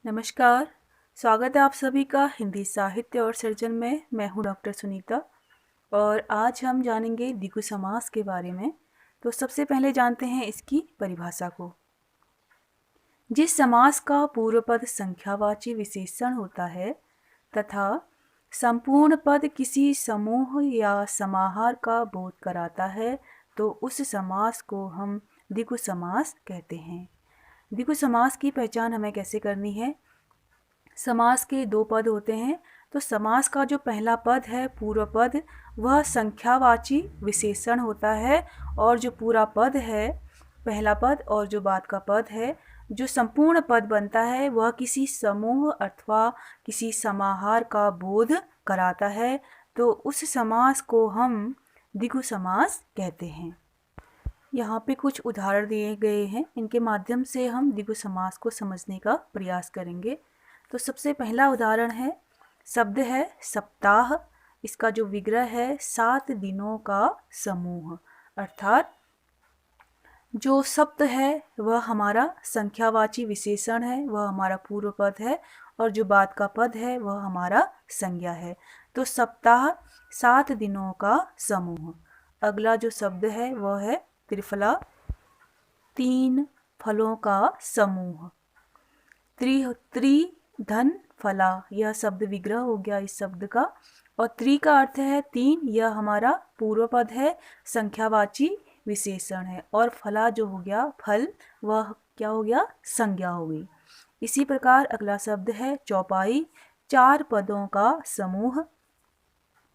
नमस्कार। स्वागत है आप सभी का हिंदी साहित्य और सृजन में। मैं हूँ डॉक्टर सुनीता और आज हम जानेंगे द्विगु समास के बारे में। तो सबसे पहले जानते हैं इसकी परिभाषा को। जिस समास का पूर्व पद संख्यावाची विशेषण होता है तथा संपूर्ण पद किसी समूह या समाहार का बोध कराता है तो उस समास को हम द्विगु समास कहते हैं। द्विगु समास की पहचान हमें कैसे करनी है? समास के दो पद होते हैं, तो समास का जो पहला पद है पूर्व पद, वह संख्यावाची विशेषण होता है और जो पूरा पद है पहला पद और जो बाद का पद है, जो संपूर्ण पद बनता है वह किसी समूह अथवा किसी समाहार का बोध कराता है, तो उस समास को हम द्विगु समास कहते हैं। यहाँ पे कुछ उदाहरण दिए गए हैं, इनके माध्यम से हम द्विगु समास को समझने का प्रयास करेंगे। तो सबसे पहला उदाहरण है, शब्द है सप्ताह। इसका जो विग्रह है 7 दिनों का समूह, अर्थात जो सप्त है वह हमारा संख्यावाची विशेषण है, वह हमारा पूर्व पद है और जो बाद का पद है वह हमारा संज्ञा है। तो सप्ताह 7 दिनों का समूह। अगला जो शब्द है वह है त्रिफला, 3 फलों का समूह। धन फला, यह शब्द विग्रह हो गया इस शब्द का, और त्रि का अर्थ है 3, यह हमारा पूर्व पद है, संख्यावाची विशेषण है, और फला जो हो गया फल, वह क्या हो गया? संज्ञा हो गई। इसी प्रकार अगला शब्द है चौपाई, 4 पदों का समूह।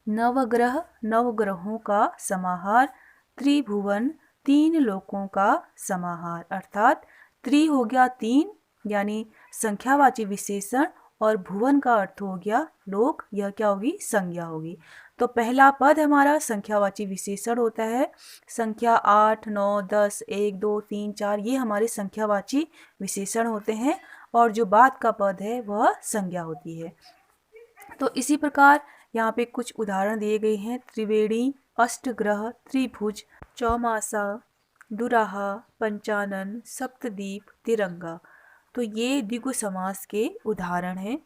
नवग्रह, नवग्रहों का समाहार। त्रिभुवन, 3 लोकों का समाहार, अर्थात त्रि हो गया 3 यानी संख्यावाची विशेषण, और भुवन का अर्थ हो गया लोक, यह क्या होगी? संज्ञा होगी। तो पहला पद हमारा संख्यावाची विशेषण होता है। संख्या 8, 9, 10, 1, 2, 3, 4 ये हमारे संख्यावाची विशेषण होते हैं, और जो बाद का पद है वह संज्ञा होती है। तो इसी प्रकार यहाँ पे कुछ उदाहरण दिए गए हैं। त्रिवेणी, अष्टग्रह, त्रिभुज, चौमासा, दुराहा, पंचानन, सप्तदीप, तिरंगा। तो ये द्विगु समास के उदाहरण हैं।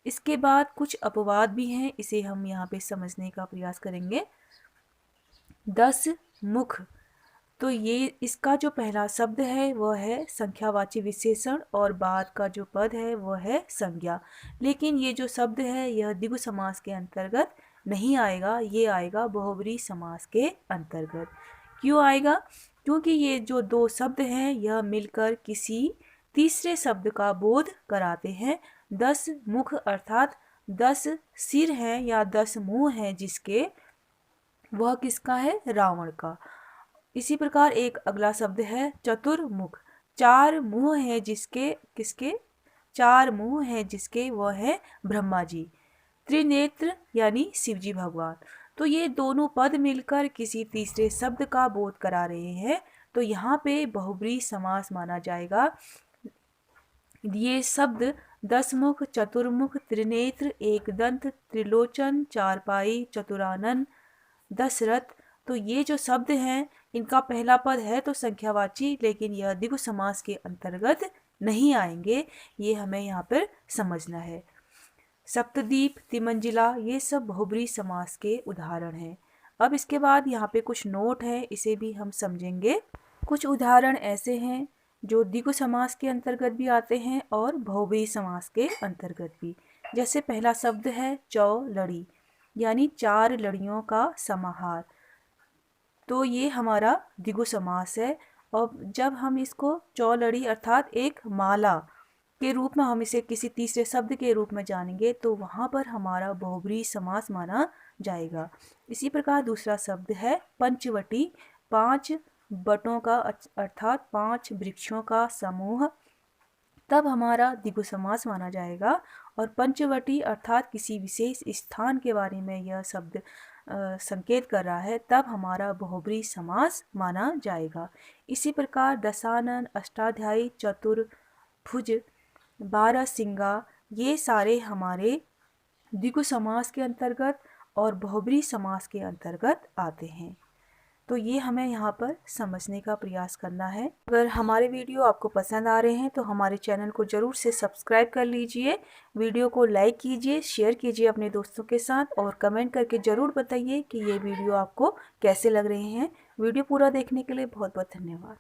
इसके बाद कुछ अपवाद भी हैं, इसे हम यहाँ पे समझने का प्रयास करेंगे। 10 मुख, तो ये इसका जो पहला शब्द है वह है संख्यावाची विशेषण और बाद का जो पद है वह है संज्ञा। लेकिन ये जो शब्द है यह द्विगु समास के अंतर्गत नहीं आएगा, ये आएगा बहुब्री समास के अंतर्गत। क्यों आएगा? क्योंकि ये जो दो शब्द हैं यह मिलकर किसी तीसरे शब्द का बोध कराते हैं। 10 मुख अर्थात 10 सिर हैं या 10 मुंह हैं जिसके, वह किसका है? रावण का। इसी प्रकार एक अगला शब्द है चतुर्मुख, 4 मुंह है जिसके, किसके? 4 मुंह है जिसके, वह है ब्रह्मा जी। त्रिनेत्र यानी शिवजी भगवान। तो ये दोनों पद मिलकर किसी तीसरे शब्द का बोध करा रहे हैं, तो यहाँ पे बहुब्री समास माना जाएगा। ये शब्द 10 मुख, चतुर्मुख, त्रिनेत्र, एकदंत, त्रिलोचन, चारपाई, चतुरानन, दशरथ, तो ये जो शब्द हैं इनका पहला पद है तो संख्यावाची, लेकिन यह द्विगु समास के अंतर्गत नहीं आएंगे, ये हमें यहाँ पर समझना है। सप्तदीप, तिमंजिला, ये सब बहुब्री समास के उदाहरण हैं। अब इसके बाद यहाँ पे कुछ नोट है, इसे भी हम समझेंगे। कुछ उदाहरण ऐसे हैं जो द्विगु समास के अंतर्गत भी आते हैं और बहुब्री समास के अंतर्गत भी। जैसे पहला शब्द है चौ लड़ी, यानी 4 लड़ियों का समाहार, तो ये हमारा द्विगु समास है। और जब हम इसको चौलड़ी अर्थात एक माला के रूप में हम इसे किसी तीसरे शब्द के रूप में जानेंगे तो वहाँ पर हमारा बहुब्री समास माना जाएगा। इसी प्रकार दूसरा शब्द है पंचवटी, 5 बटों का अर्थात 5 वृक्षों का समूह, तब हमारा द्विगु समास माना जाएगा। और पंचवटी अर्थात किसी विशेष स्थान के बारे में यह शब्द संकेत कर रहा है, तब हमारा बहुब्री समास माना जाएगा। इसी प्रकार दशानन, अष्टाध्यायी, चतुर्भुज, 12 सिंगा, ये सारे हमारे द्विगु समास के अंतर्गत और बहुब्री समास के अंतर्गत आते हैं। तो ये हमें यहाँ पर समझने का प्रयास करना है। अगर हमारे वीडियो आपको पसंद आ रहे हैं तो हमारे चैनल को ज़रूर से सब्सक्राइब कर लीजिए, वीडियो को लाइक कीजिए, शेयर कीजिए अपने दोस्तों के साथ और कमेंट करके ज़रूर बताइए कि ये वीडियो आपको कैसे लग रहे हैं। वीडियो पूरा देखने के लिए बहुत बहुत धन्यवाद।